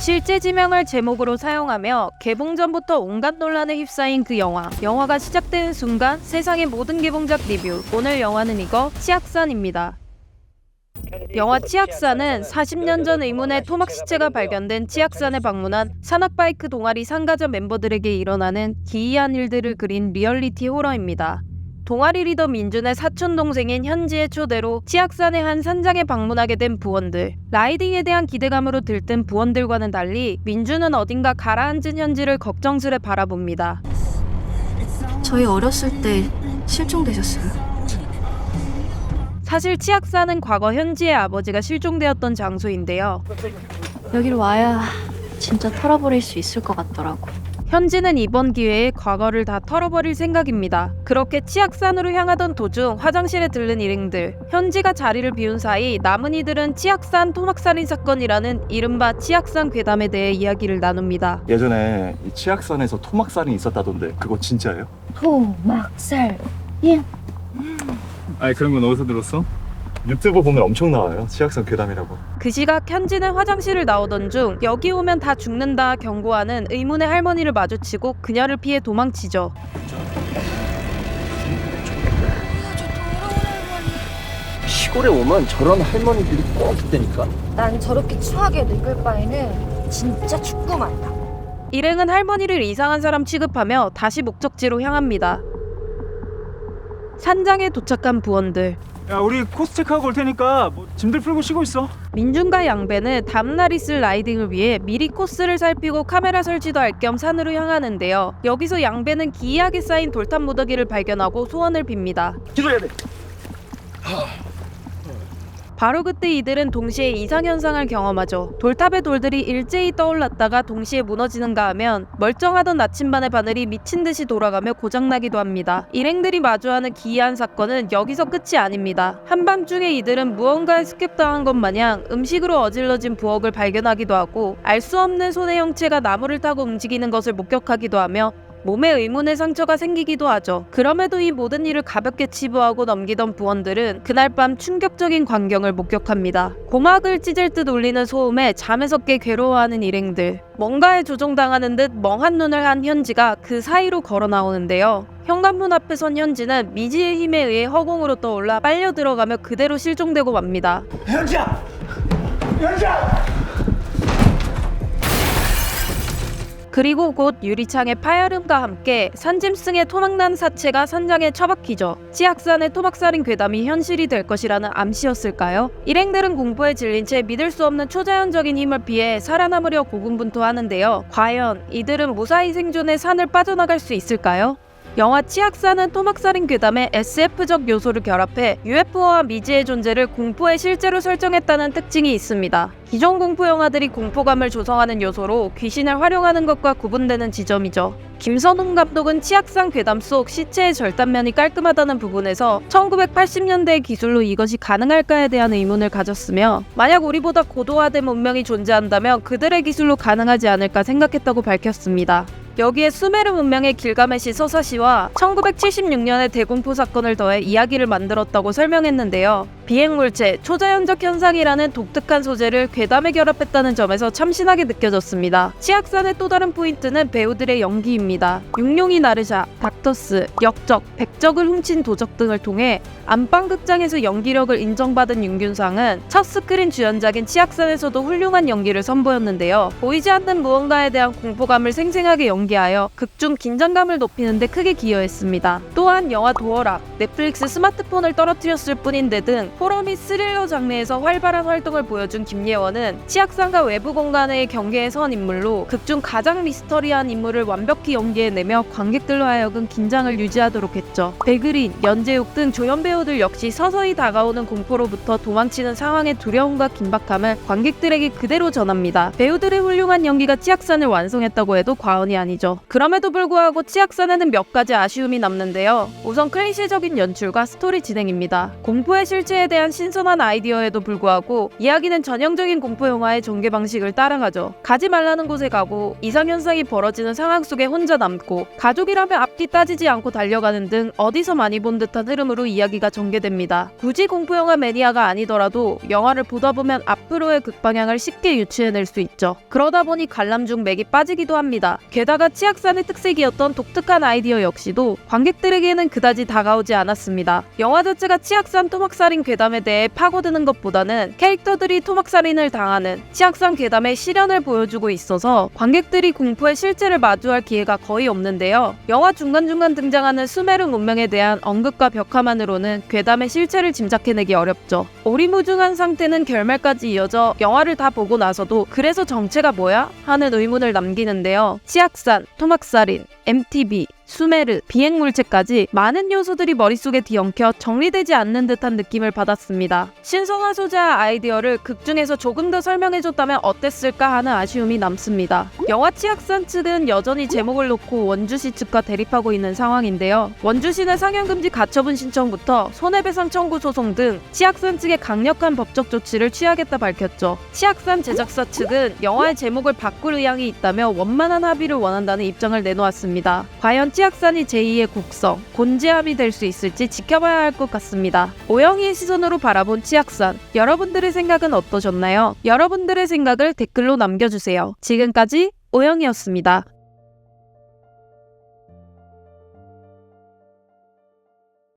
실제 지명을 제목으로 사용하며 개봉 전부터 온갖 논란에 휩싸인 그 영화가 시작되는 순간 세상의 모든 개봉작 리뷰. 오늘 영화는 이거 치악산입니다. 영화 치악산은 40년 전 의문의 토막 시체가 발견된 치악산에 방문한 산악바이크 동아리 참가자 멤버들에게 일어나는 기이한 일들을 그린 리얼리티 호러입니다. 동아리 리더 민준의 사촌 동생인 현지의 초대로 치악산의 한 산장에 방문하게 된 부원들. 라이딩에 대한 기대감으로 들뜬 부원들과는 달리 민준은 어딘가 가라앉은 현지를 걱정스레 바라봅니다. 저희 어렸을 때 실종되셨어요. 사실 치악산은 과거 현지의 아버지가 실종되었던 장소인데요. 여길 와야 진짜 털어버릴 수 있을 것 같더라고. 현지는 이번 기회에 과거를 다 털어버릴 생각입니다. 그렇게 치악산으로 향하던 도중 화장실에 들른 일행들. 현지가 자리를 비운 사이 남은 이들은 치악산 토막살인 사건이라는 이른바 치악산 괴담에 대해 이야기를 나눕니다. 예전에 이 치악산에서 토막살인이 있었다던데 그거 진짜예요? 토막살. 아니 그런 건 어디서 들었어? 유튜브 보면 엄청 나와요. 치악산 괴담이라고. 그 시각 현지는 화장실을 나오던 중 여기 오면 다 죽는다 경고하는 의문의 할머니를 마주치고 그녀를 피해 도망치죠. 시골에 오면 저런 할머니들이 꼭 있다니까. 난 저렇게 추하게 늙을 바에는 진짜 죽고만 다. 일행은 할머니를 이상한 사람 취급하며 다시 목적지로 향합니다. 산장에 도착한 부원들. 야, 우리 코스 체크하고 올 테니까 짐들 풀고 쉬고 있어. 민준과 양배는 다음날 있을 라이딩을 위해 미리 코스를 살피고 카메라 설치도 할 겸 산으로 향하는데요. 여기서 양배는 기이하게 쌓인 돌탑 무더기를 발견하고 소원을 빕니다. 기도해야 돼. 바로 그때 이들은 동시에 이상현상을 경험하죠. 돌탑의 돌들이 일제히 떠올랐다가 동시에 무너지는가 하면 멀쩡하던 나침반의 바늘이 미친듯이 돌아가며 고장나기도 합니다. 일행들이 마주하는 기이한 사건은 여기서 끝이 아닙니다. 한밤중에 이들은 무언가에 습격당한 것 마냥 음식으로 어질러진 부엌을 발견하기도 하고 알 수 없는 손의 형체가 나무를 타고 움직이는 것을 목격하기도 하며 몸에 의문의 상처가 생기기도 하죠. 그럼에도 이 모든 일을 가볍게 치부하고 넘기던 부원들은 그날 밤 충격적인 광경을 목격합니다. 고막을 찢을 듯 울리는 소음에 잠에서 깨 괴로워하는 일행들. 뭔가에 조종당하는 듯 멍한 눈을 한 현지가 그 사이로 걸어 나오는데요. 현관문 앞에 선 현지는 미지의 힘에 의해 허공으로 떠올라 빨려 들어가며 그대로 실종되고 맙니다. 현지야! 현지야! 그리고 곧 유리창의 파열음과 함께 산짐승의 토막난 사체가 산장에 처박히죠. 치악산의 토막살인 괴담이 현실이 될 것이라는 암시였을까요? 일행들은 공포에 질린 채 믿을 수 없는 초자연적인 힘을 피해 살아남으려 고군분투하는데요. 과연 이들은 무사히 생존해 산을 빠져나갈 수 있을까요? 영화 치악산은 토막살인 괴담의 SF적 요소를 결합해 UFO와 미지의 존재를 공포에 실제로 설정했다는 특징이 있습니다. 기존 공포 영화들이 공포감을 조성하는 요소로 귀신을 활용하는 것과 구분되는 지점이죠. 김선웅 감독은 치악산 괴담 속 시체의 절단면이 깔끔하다는 부분에서 1980년대의 기술로 이것이 가능할까에 대한 의문을 가졌으며 만약 우리보다 고도화된 문명이 존재한다면 그들의 기술로 가능하지 않을까 생각했다고 밝혔습니다. 여기에 수메르 문명의 길가메시 서사시와 1976년의 대공포 사건을 더해 이야기를 만들었다고 설명했는데요. 비행물체, 초자연적 현상이라는 독특한 소재를 괴담에 결합했다는 점에서 참신하게 느껴졌습니다. 치악산의 또 다른 포인트는 배우들의 연기입니다. 육룡이 나르샤, 닥터스, 역적, 백적을 훔친 도적 등을 통해 안방극장에서 연기력을 인정받은 윤균상은 첫 스크린 주연작인 치악산에서도 훌륭한 연기를 선보였는데요. 보이지 않는 무언가에 대한 공포감을 생생하게 연기하여 극중 긴장감을 높이는 데 크게 기여했습니다. 또한 영화 도어락, 넷플릭스 스마트폰을 떨어뜨렸을 뿐인데 등 호러 및 스릴러 장르에서 활발한 활동을 보여준 김예원은 치악산과 외부 공간의 경계에 선 인물로 극중 가장 미스터리한 인물을 완벽히 연기해내며 관객들로 하여금 긴장을 유지하도록 했죠. 백의린, 연재욱 등 조연 배우들 역시 서서히 다가오는 공포로부터 도망치는 상황의 두려움과 긴박함을 관객들에게 그대로 전합니다. 배우들의 훌륭한 연기가 치악산을 완성했다고 해도 과언이 아니죠. 그럼에도 불구하고 치악산에는 몇 가지 아쉬움이 남는데요. 우선 클리셰적인 연출과 스토리 진행입니다. 공포의 실체에 대한 신선한 아이디어에도 불구하고 이야기는 전형적인 공포영화의 전개 방식을 따라가죠. 가지 말라는 곳에 가고 이상현상이 벌어지는 상황 속에 혼자 남고 가족이라면 앞뒤 따지지 않고 달려가는 등 어디서 많이 본 듯한 흐름으로 이야기가 전개됩니다. 굳이 공포영화 매니아가 아니더라도 영화를 보다 보면 앞으로의 극방향을 쉽게 유추해낼 수 있죠. 그러다 보니 관람 중 맥이 빠지기도 합니다. 게다가 치악산의 특색이었던 독특한 아이디어 역시도 관객들에게는 그다지 다가오지 않았습니다. 영화 자체가 치악산 토막살인 괴담에 대해 파고드는 것보다는 캐릭터들이 토막살인을 당하는 치악산 괴담의 실현을 보여주고 있어서 관객들이 공포의 실체를 마주할 기회가 거의 없는데요. 영화 중간중간 등장하는 수메르 문명에 대한 언급과 벽화만으로는 괴담의 실체를 짐작해내기 어렵죠. 오리무중한 상태는 결말까지 이어져 영화를 다 보고 나서도 그래서 정체가 뭐야? 하는 의문을 남기는데요. 치악산, 토막살인, MTV, 수메르, 비행물체까지 많은 요소들이 머릿속에 뒤엉켜 정리되지 않는 듯한 느낌을 받았습니다. 신선한 소재와 아이디어를 극중에서 조금 더 설명해줬다면 어땠을까 하는 아쉬움이 남습니다. 영화 치악산 측은 여전히 제목을 놓고 원주시 측과 대립하고 있는 상황인데요. 원주시는 상영금지 가처분 신청부터 손해배상 청구 소송 등 치악산 측의 강력한 법적 조치를 취하겠다 밝혔죠. 치악산 제작사 측은 영화의 제목을 바꿀 의향이 있다며 원만한 합의를 원한다는 입장을 내놓았습니다. 과연 치악산이 제2의 곡성, 곤지암이 될 수 있을지 지켜봐야 할 것 같습니다. 오영희의 시선으로 바라본 치악산, 여러분들의 생각은 어떠셨나요? 여러분들의 생각을 댓글로 남겨주세요. 지금까지 오영희였습니다.